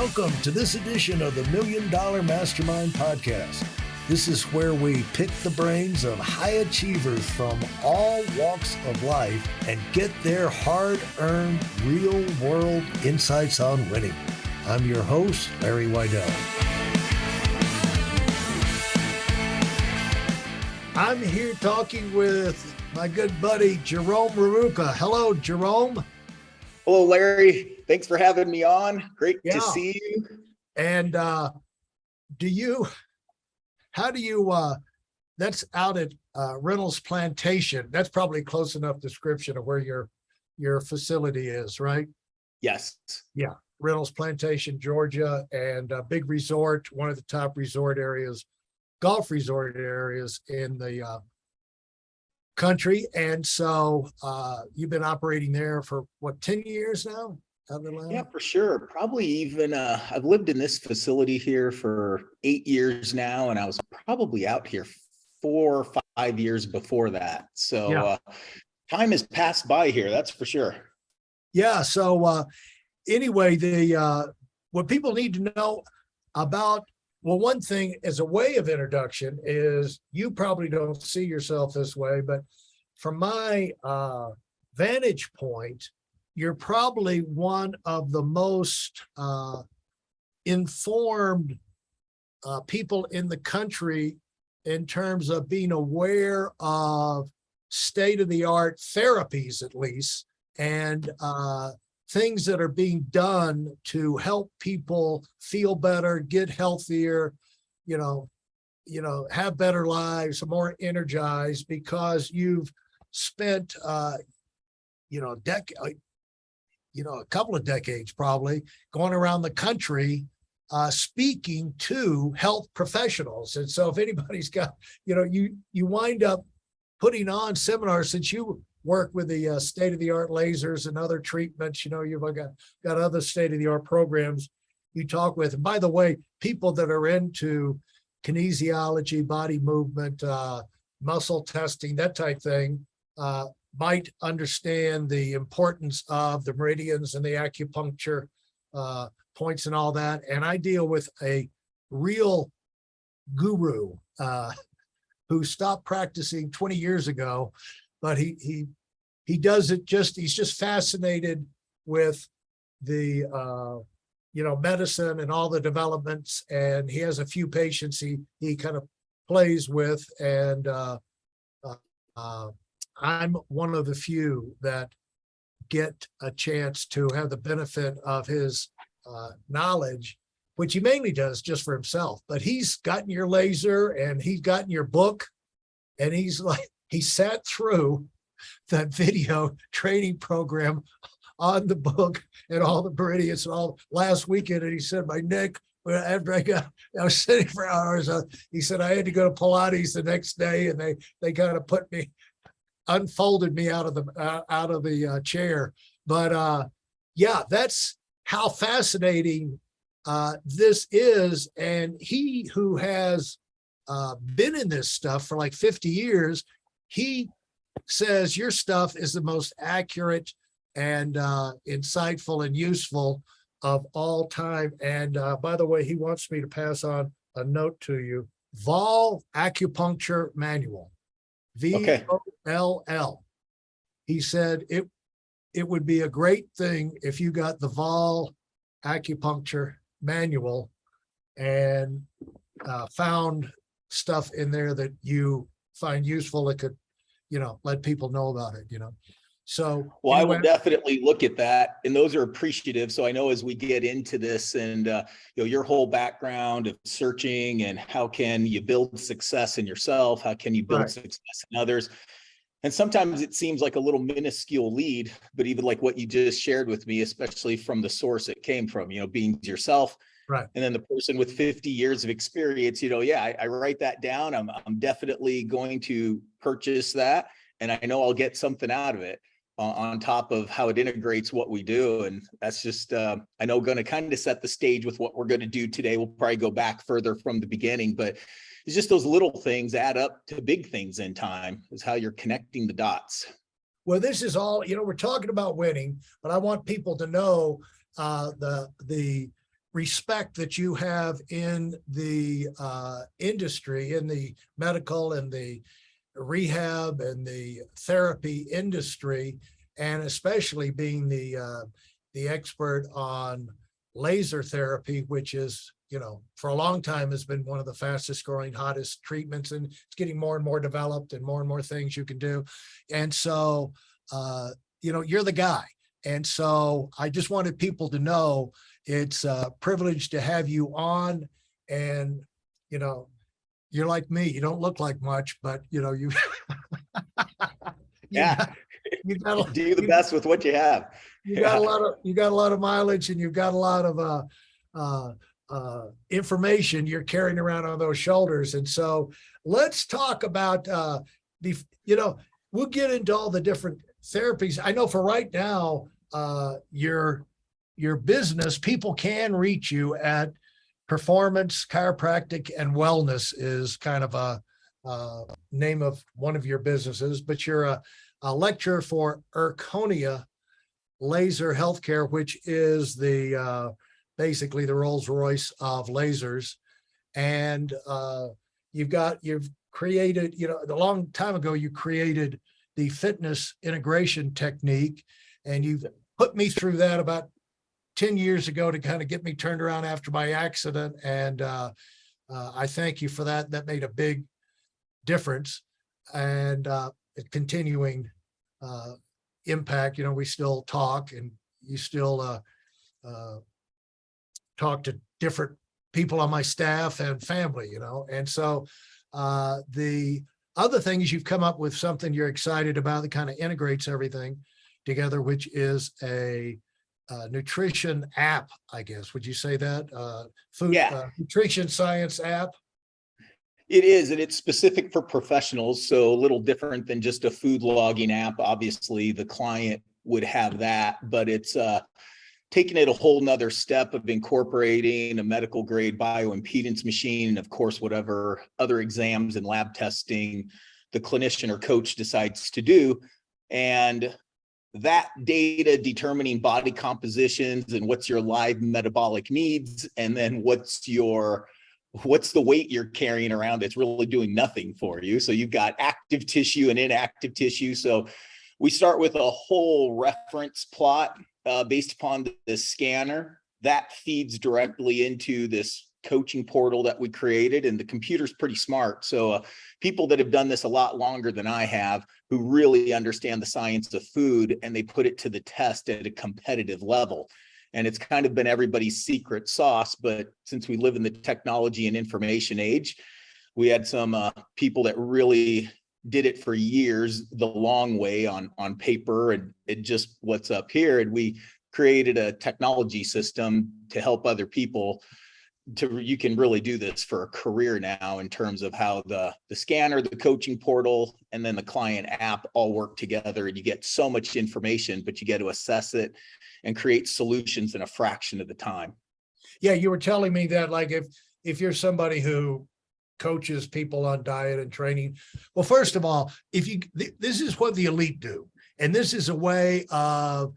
Welcome to this edition of the Million Dollar Mastermind podcast. This is where we pick the brains of high achievers from all walks of life and get their hard-earned, real-world insights on winning. I'm your host, Larry Weidel. I'm here talking with my good buddy, Jerome Rerucha. Hello, Jerome. Hello, Larry. Thanks for having me on. Great to see you. And how do you, that's out at Reynolds Plantation. That's probably close enough description of where your facility is, right? Yes. Yeah. Reynolds Plantation, Georgia, and a big resort, one of the top resort areas, golf resort areas in the country. And so you've been operating there for what, 10 years now? Yeah, for sure. Probably even, I've lived in this facility here for 8 years now, and I was probably out here 4 or 5 years before that. So time has passed by here, that's for sure. Yeah. So anyway, what people need to know about, well, one thing as a way of introduction is you probably don't see yourself this way, but from my vantage point, you're probably one of the most informed people in the country in terms of being aware of state-of-the-art therapies, at least, and things that are being done to help people feel better, get healthier, have better lives, more energized, because you've spent a couple of decades probably going around the country speaking to health professionals. And so if anybody's got, you wind up putting on seminars, since you work with the state-of-the-art lasers and other treatments, you've got other state-of-the-art programs you talk with. And by the way, people that are into kinesiology, body movement, muscle testing, that type thing, might understand the importance of the meridians and the acupuncture points and all that. And I deal with a real guru who stopped practicing 20 years ago, but he does it he's just fascinated with the medicine and all the developments. And he has a few patients he kind of plays with, and I'm one of the few that get a chance to have the benefit of his knowledge, which he mainly does just for himself. But he's gotten your laser and he's gotten your book, and he sat through that video training program on the book and all the meridians and all last weekend. And he said, my neck, after I was sitting for hours, he said, I had to go to Pilates the next day, and they kind of unfolded me out of the chair. But that's how fascinating this is. And he who has been in this stuff for like 50 years, he says your stuff is the most accurate and insightful and useful of all time. And by the way, he wants me to pass on a note to you: Voll Acupuncture Manual. VOLL. He said it would be a great thing if you got the Voll Acupuncture Manual and found stuff in there that you find useful that could, let people know about it, So, well, anyway, I will definitely look at that, and those are appreciative. So I know as we get into this, and your whole background of searching and how can you build success in yourself, how can you build success in others, and sometimes it seems like a little minuscule lead, but even like what you just shared with me, especially from the source it came from, being yourself. Right. And then the person with 50 years of experience, I write that down. I'm definitely going to purchase that, and I know I'll get something out of it. On top of how it integrates what we do. And that's just, I know, going to kind of set the stage with what we're going to do today. We'll probably go back further from the beginning, but it's just those little things add up to big things in time, is how you're connecting the dots. Well, this is all, we're talking about winning, but I want people to know the respect that you have in the industry, in the medical and the rehab and the therapy industry, and especially being the expert on laser therapy, which is, for a long time has been one of the fastest growing, hottest treatments, and it's getting more and more developed and more things you can do. And so, you're the guy. And so I just wanted people to know it's a privilege to have you on. And, you're like me, you don't look like much, but you Yeah. you got Do the best with what you have. you got a lot of mileage, and you've got a lot of information you're carrying around on those shoulders. And so let's talk about we'll get into all the different therapies. I know for right now, your business, people can reach you at Performance Chiropractic and Wellness is kind of a name of one of your businesses, but you're a lecturer for Erconia Laser Healthcare, which is the basically the Rolls Royce of lasers. And you've created, a long time ago, you created the fitness integration technique, and you've put me through that about 10 years ago to kind of get me turned around after my accident. And I thank you for that. That made a big difference, and continuing impact. We still talk, and you still talk to different people on my staff and family, and so the other thing is you've come up with something you're excited about that kind of integrates everything together, which is a nutrition app, I guess. Would you say that? Food, nutrition science app? It is, and it's specific for professionals, so a little different than just a food logging app. Obviously, the client would have that, but it's taking it a whole nother step of incorporating a medical grade bioimpedance machine, and of course, whatever other exams and lab testing the clinician or coach decides to do. And that data determining body compositions and what's your live metabolic needs, and then what's the weight you're carrying around that's really doing nothing for you. So you've got active tissue and inactive tissue. So we start with a whole reference plot based upon the scanner that feeds directly into this coaching portal that we created, and the computer's pretty smart. So people that have done this a lot longer than I have, who really understand the science of food, and they put it to the test at a competitive level. And it's kind of been everybody's secret sauce. But since we live in the technology and information age, we had some people that really did it for years the long way on paper, and it just what's up here. And we created a technology system to help other people you can really do this for a career now, in terms of how the scanner, the coaching portal, and then the client app all work together, and you get so much information, but you get to assess it and create solutions in a fraction of the time. Yeah, you were telling me that, like, if you're somebody who coaches people on diet and training, well, first of all, this is what the elite do, and this is a way of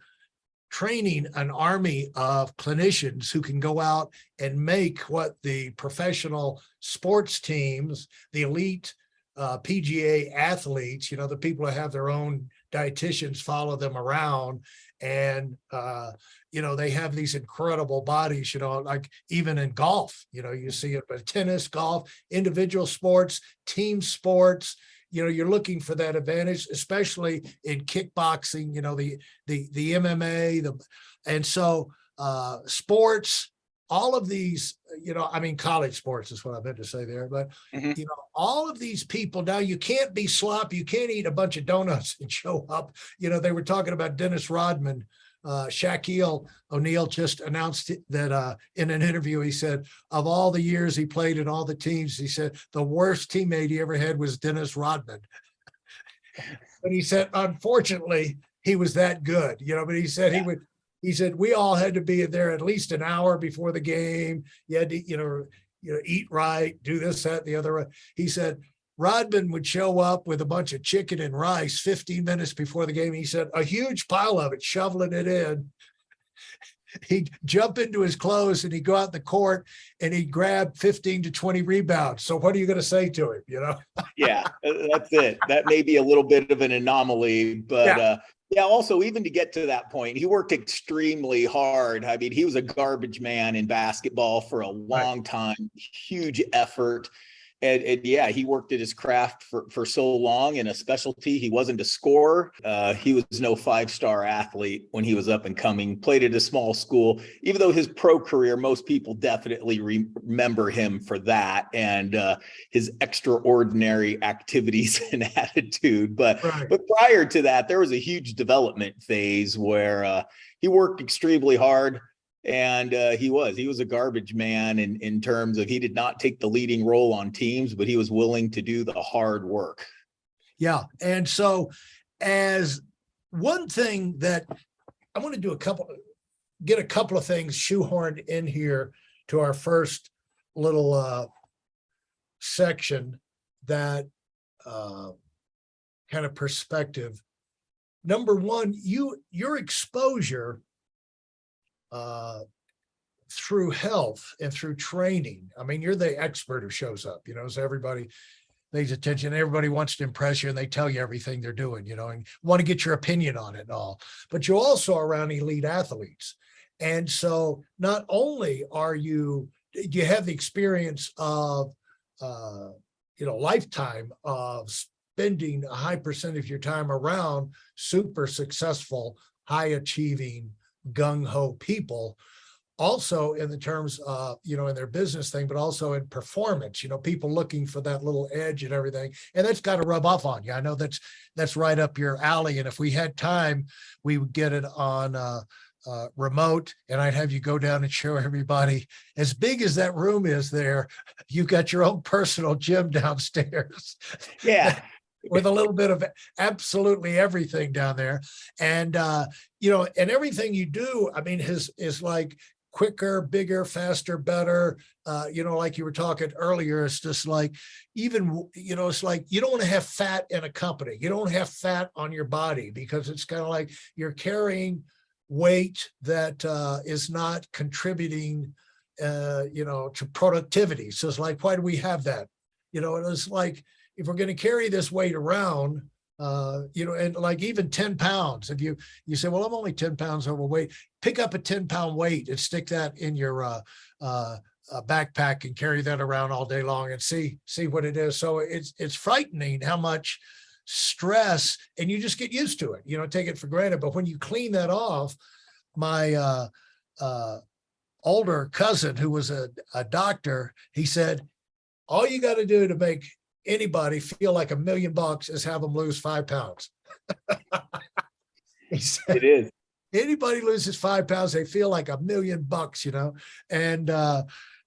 training an army of clinicians who can go out and make what the professional sports teams, the elite PGA athletes, the people who have their own dietitians follow them around, and they have these incredible bodies, like even in golf, you see it, but tennis, golf, individual sports, team sports, you're looking for that advantage, especially in kickboxing, the MMA, and so sports, all of these, college sports is what I meant to say there, but all of these people now, you can't be sloppy, you can't eat a bunch of donuts and show up. They were talking about Dennis Rodman. Shaquille O'Neal just announced that in an interview, he said, of all the years he played in all the teams, he said the worst teammate he ever had was Dennis Rodman. But he said, unfortunately, he was that good, but he said he said we all had to be there at least an hour before the game. You had to, eat right, do this, that, the other. He said Rodman would show up with a bunch of chicken and rice 15 minutes before the game. He said a huge pile of it, shoveling it in. he'd jump into his clothes and he'd go out in the court and he'd grab 15 to 20 rebounds. So what are you going to say to him? You know? Yeah, that's it. That may be a little bit of an anomaly, but yeah, also even to get to that point, he worked extremely hard. I mean, he was a garbage man in basketball for a long time, huge effort. And yeah, he worked at his craft for so long in a specialty. He wasn't a scorer. He was no 5-star athlete when he was up and coming, played at a small school, even though his pro career, most people definitely remember him for that and his extraordinary activities and attitude. But prior to that, there was a huge development phase where he worked extremely hard. And he was a garbage man in terms of he did not take the leading role on teams, but he was willing to do the hard work. Yeah. And so as one thing that I want to do get a couple of things shoehorned in here to our first little section that kind of perspective. Number one, your exposure through health and through training. I mean, you're the expert who shows up, you know, so everybody pays attention. Everybody wants to impress you and they tell you everything they're doing, you know, and want to get your opinion on it and all. But you're also around elite athletes. And so not only do you have the experience of, lifetime of spending a high percentage of your time around super successful, high achieving, gung-ho people, also in the terms of, in their business thing, but also in performance, people looking for that little edge and everything. And that's got to rub off on you. I know that's right up your alley. And if we had time, we would get it on remote and I'd have you go down and show everybody. As big as that room is there, you've got your own personal gym downstairs. Yeah. With a little bit of absolutely everything down there. And, and everything you do, I mean, is like quicker, bigger, faster, better. Like you were talking earlier, it's just like, even, it's like, you don't want to have fat in a company. You don't have fat on your body because it's kind of like you're carrying weight that is not contributing, to productivity. So it's like, why do we have that? It's like, if we're going to carry this weight around, and like even 10 pounds, if you say, well, I'm only 10 pounds overweight, pick up a 10-pound weight and stick that in your backpack and carry that around all day long and see what it is. So it's frightening how much stress, and you just get used to it, take it for granted. But when you clean that off, my older cousin, who was a doctor, he said, all you got to do to make anybody feel like $1 million is have them lose 5 pounds. He said, it is. Anybody loses 5 pounds, they feel like $1 million, And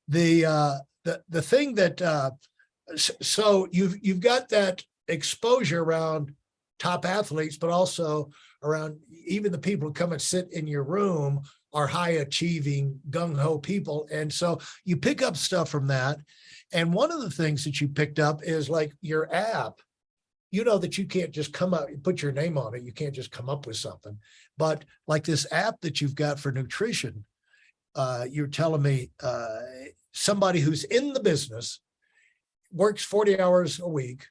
the thing that so you've got that exposure around top athletes, but also around even the people who come and sit in your room are high achieving, gung-ho people. And so you pick up stuff from that. And one of the things that you picked up is like your app, that you can't just come up, put your name on it. You can't just come up with something. But like this app that you've got for nutrition, you're telling me somebody who's in the business works 40 hours a week.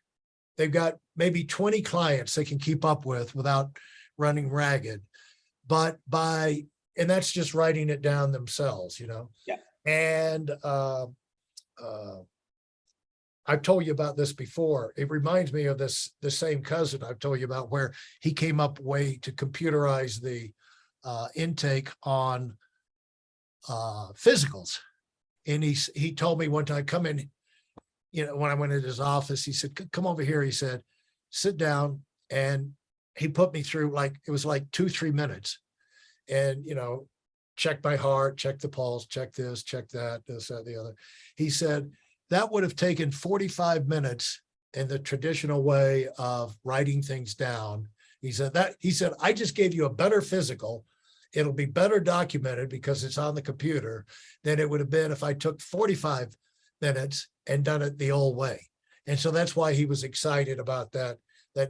They've got maybe 20 clients they can keep up with without running ragged. And that's just writing it down themselves, Yeah. And I've told you about this before. It reminds me of the same cousin I've told you about, where he came up with a way to computerize the intake on physicals. And he told me one time, come in, when I went into his office, he said, come over here. He said, sit down. And he put me through it was like 2-3 minutes. And, check my heart, check the pulse, check this, check that, this, that, the other. He said, that would have taken 45 minutes in the traditional way of writing things down. He said, I just gave you a better physical. It'll be better documented because it's on the computer than it would have been if I took 45 minutes and done it the old way. And so that's why he was excited about that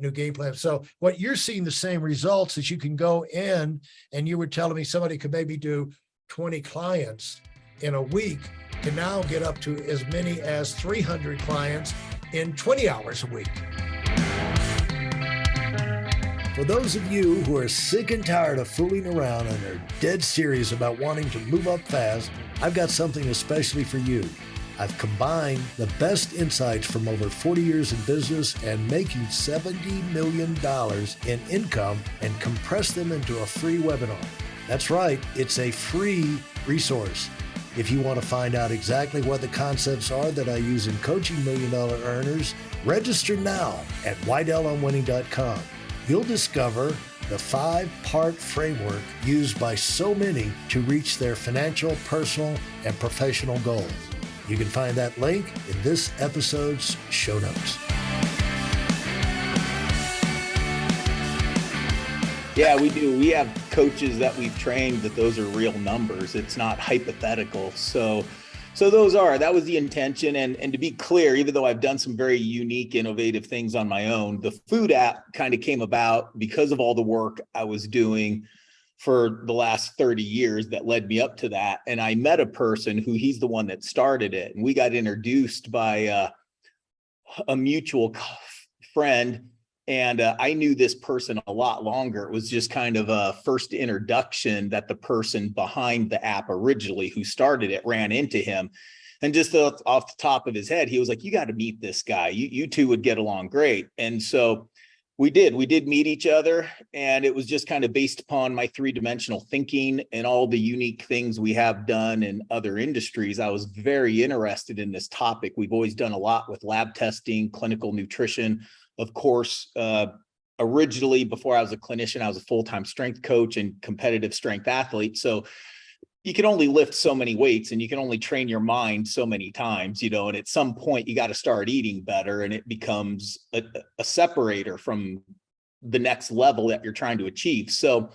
new game plan. So what you're seeing the same results is you can go in, and you were telling me somebody could maybe do 20 clients in a week can now get up to as many as 300 clients in 20 hours a week. For those of you who are sick and tired of fooling around and are dead serious about wanting to move up fast, I've got something especially for you. I've combined the best insights from over 40 years in business and making $70 million in income and compressed them into a free webinar. That's right, it's a free resource. If you want to find out exactly what the concepts are that I use in coaching million-dollar earners, register now at weidelonwinning.com. You'll discover the 5-part framework used by so many to reach their financial, personal, and professional goals. You can find that link in this episode's show notes. Yeah, we do. We have coaches that we've trained that those are real numbers. It's not hypothetical. So that was the intention. And to be clear, even though I've done some very unique, innovative things on my own, the food app kind of came about because of all the work I was doing for the last 30 years that led me up to that. And I met a person who he's the one that started it. And we got introduced by a mutual friend. And I knew this person a lot longer. It was just kind of a first introduction that the person behind the app originally who started it ran into him. And just off the top of his head, he was like, you got to meet this guy. You two would get along great. And so we did meet each other. And it was just kind of based upon my 3-dimensional thinking and all the unique things we have done in other industries. I was very interested in this topic. We've always done a lot with lab testing, clinical nutrition. Of course, originally, before I was a clinician, I was a full-time strength coach and competitive strength athlete. So you can only lift so many weights and you can only train your mind so many times, and at some point you got to start eating better, and it becomes a separator from the next level that you're trying to achieve. So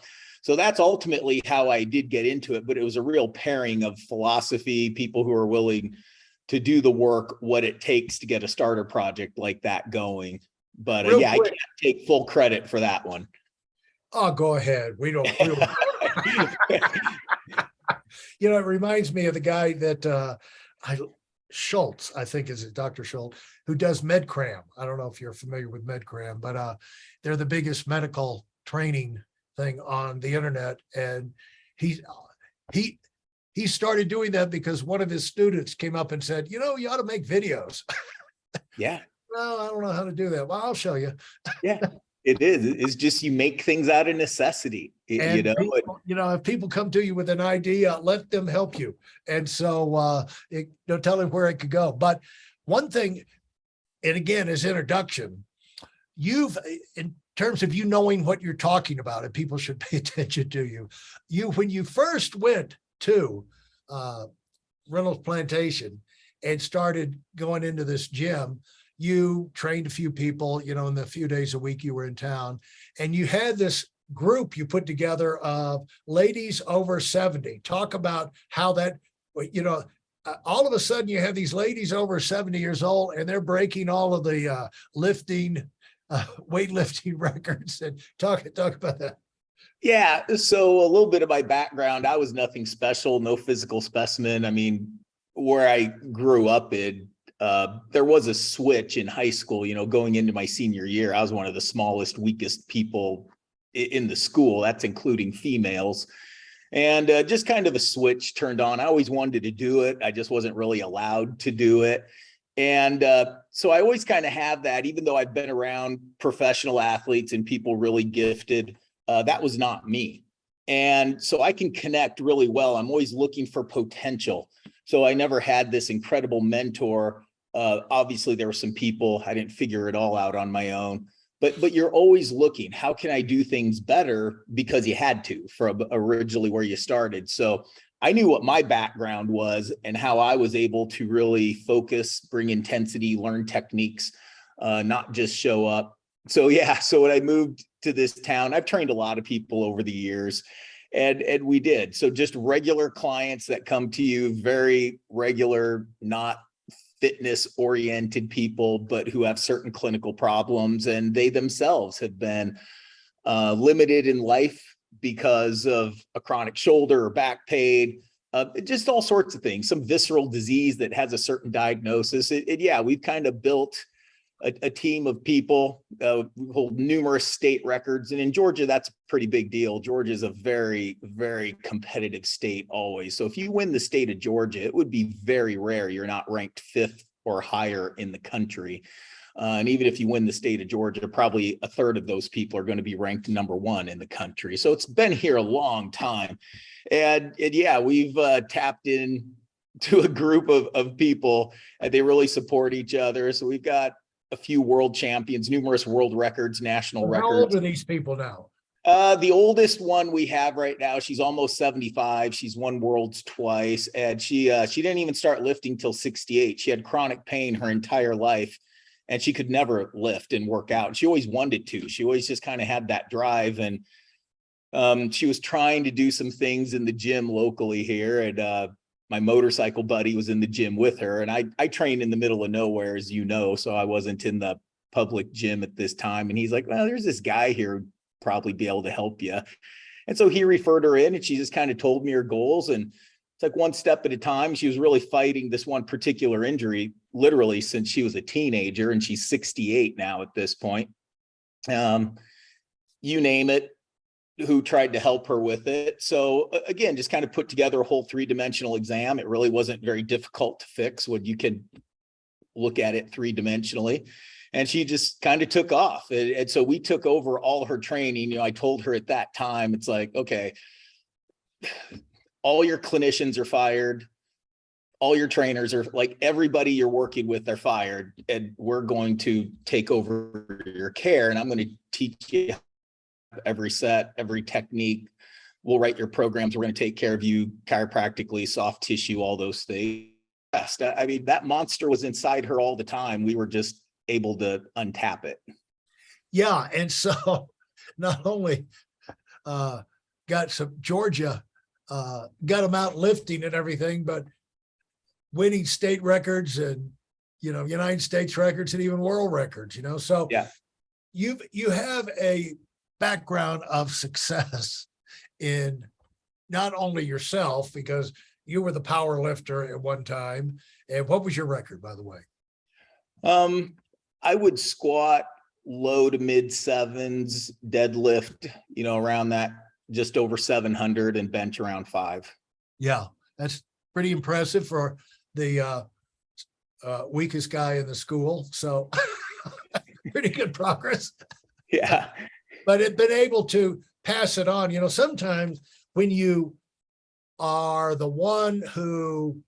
that's ultimately how I did get into it, but it was a real pairing of philosophy, people who are willing to do the work, what it takes to get a starter project like that going. But I can't take full credit for that one. Oh, go ahead. We don't. It reminds me of the guy that Schultz, I think is Dr. Schultz, who does MedCram. I don't know if you're familiar with MedCram, but they're the biggest medical training thing on the internet. And he started doing that because one of his students came up and said, you ought to make videos. Yeah. Well, I don't know how to do that. Well, I'll show you. Yeah, it is. It's just you make things out of necessity. People, if people come to you with an idea, let them help you. And so don't tell them where it could go. But one thing, and again, as introduction, in terms of you knowing what you're talking about, and people should pay attention to you, when you first went to Reynolds Plantation and started going into this gym, you trained a few people, in the few days a week you were in town, and you had this group you put together of ladies over 70. Talk about how that, all of a sudden you have these ladies over 70 years old and they're breaking all of the weightlifting records. And talk about that. Yeah. So a little bit of my background, I was nothing special, no physical specimen. I mean, where I grew up in, there was a switch in high school, going into my senior year. I was one of the smallest, weakest people in the school. That's including females. And just kind of a switch turned on. I always wanted to do it. I just wasn't really allowed to do it. And so I always kind of have that, even though I've been around professional athletes and people really gifted, that was not me. And so I can connect really well. I'm always looking for potential. So I never had this incredible mentor. Obviously, there were some people, I didn't figure it all out on my own, but you're always looking, how can I do things better? Because you had to from originally where you started. So I knew what my background was and how I was able to really focus, bring intensity, learn techniques, not just show up. So when I moved to this town, I've trained a lot of people over the years. And we did. So just regular clients that come to you, very regular, not fitness oriented people, but who have certain clinical problems, and they themselves have been limited in life because of a chronic shoulder or back pain, just all sorts of things, some visceral disease that has a certain diagnosis. Yeah, we've kind of built a team of people who hold numerous state records. And in Georgia, that's a pretty big deal. Georgia is a very, very competitive state always. So if you win the state of Georgia, it would be very rare you're not ranked 5th or higher in the country. And even if you win the state of Georgia, probably a third of those people are going to be ranked number 1 in the country. So it's been here a long time. And yeah, we've tapped in to a group of people, and they really support each other. So we've got a few world champions, numerous world records, national records. How old are these people now? The oldest one we have right now, she's almost 75. She's won worlds twice, and she didn't even start lifting till 68. She had chronic pain her entire life, and she could never lift and work out. She always wanted to. She always just kind of had that drive, and she was trying to do some things in the gym locally here, and my motorcycle buddy was in the gym with her, and I trained in the middle of nowhere, as you know, so I wasn't in the public gym at this time. And he's like, well, there's this guy here who'd probably be able to help you. And so he referred her in, and she just kind of told me her goals. And it's like one step at a time. She was really fighting this one particular injury, literally since she was a teenager, and she's 68 now at this point. You name it, who tried to help her with it. So again, just kind of put together a whole 3-dimensional exam. It really wasn't very difficult to fix when you could look at it 3-dimensionally. And she just kind of took off. And so we took over all her training. You know, I told her at that time, it's like, okay, all your clinicians are fired. All your trainers are, like, everybody you're working with are fired, and we're going to take over your care. And I'm going to teach you every set, every technique. We'll write your programs. We're going to take care of you chiropractically, soft tissue, all those things. I mean, that monster was inside her all the time. We were just able to untap it. Yeah. And so not only got some Georgia, got them out lifting and everything, but winning state records and, you know, United States records and even world records, you know? So yeah, you have a background of success in not only yourself, because you were the power lifter at one time. And what was your record, by the way? I would squat low to mid 7s, deadlift, you know, around that, just over 700, and bench around 5. Yeah, that's pretty impressive for the weakest guy in the school. So pretty good progress. Yeah. But it been able to pass it on. You know, sometimes when you are the one who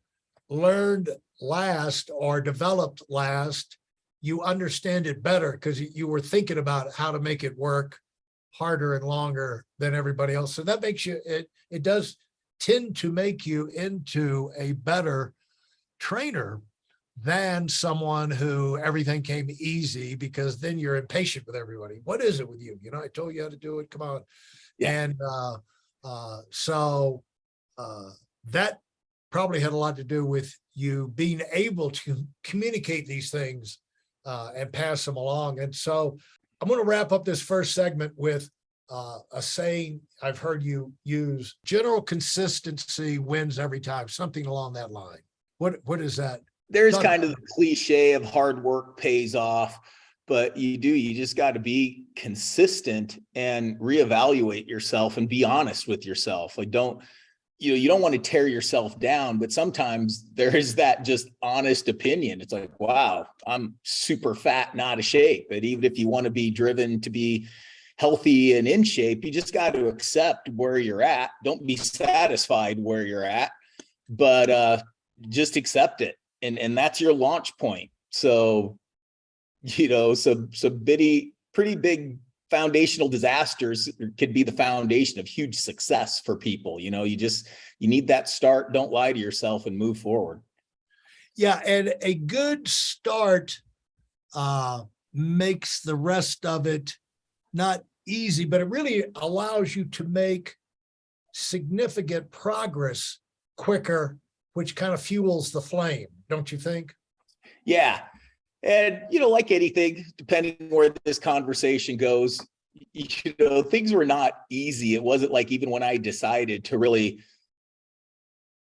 learned last or developed last, you understand it better because you were thinking about how to make it work harder and longer than everybody else. So that makes you, it does tend to make you into a better trainer than someone who everything came easy, because then you're impatient with everybody. What is it with you? You know, I told you how to do it. Come on. Yeah. And so that probably had a lot to do with you being able to communicate these things and pass them along. And so I'm going to wrap up this first segment with a saying I've heard you use: general consistency wins every time, something along that line. What is that? There's kind of the cliche of hard work pays off, but you just got to be consistent and reevaluate yourself and be honest with yourself. Like, you don't want to tear yourself down, but sometimes there is that just honest opinion. It's like, wow, I'm super fat and out of shape. But even if you want to be driven to be healthy and in shape, you just got to accept where you're at. Don't be satisfied where you're at, but just accept it. And that's your launch point. So, you know, so pretty big foundational disasters could be the foundation of huge success for people. You know, you need that start. Don't lie to yourself and move forward. Yeah. And a good start makes the rest of it not easy, but it really allows you to make significant progress quicker, which kind of fuels the flame, don't you think? Yeah. And, you know, like anything, depending where this conversation goes, you know, things were not easy. It wasn't like even when I decided to really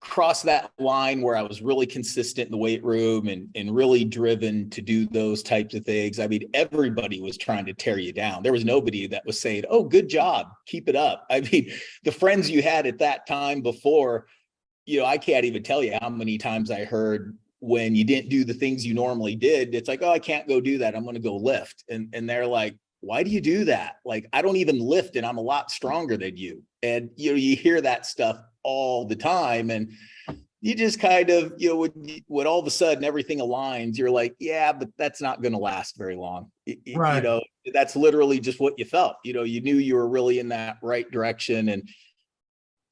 crossed that line where I was really consistent in the weight room and really driven to do those types of things. I mean, everybody was trying to tear you down. There was nobody that was saying, oh, good job, keep it up. I mean, the friends you had at that time before, I can't even tell you how many times I heard when you didn't do the things you normally did, it's like, oh, I can't go do that. I'm going to go lift. And they're like, why do you do that? Like, I don't even lift and I'm a lot stronger than you. And, you hear that stuff all the time. And you just kind of, when all of a sudden everything aligns, you're like, yeah, but that's not going to last very long. Right. That's literally just what you felt. You knew you were really in that right direction. And,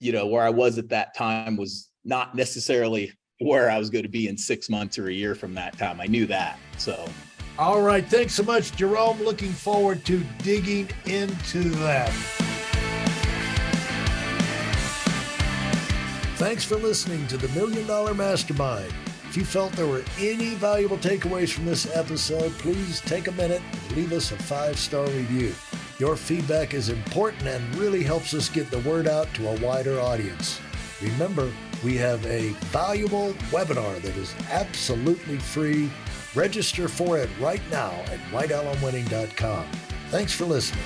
where I was at that time was not necessarily where I was going to be in 6 months or a year from that time. I knew that. So. All right. Thanks so much, Jerome. Looking forward to digging into that. Thanks for listening to the Million Dollar Mastermind. If you felt there were any valuable takeaways from this episode, please take a minute and leave us a 5-star review. Your feedback is important and really helps us get the word out to a wider audience. Remember, we have a valuable webinar that is absolutely free. Register for it right now at weidelonwinning.com. Thanks for listening.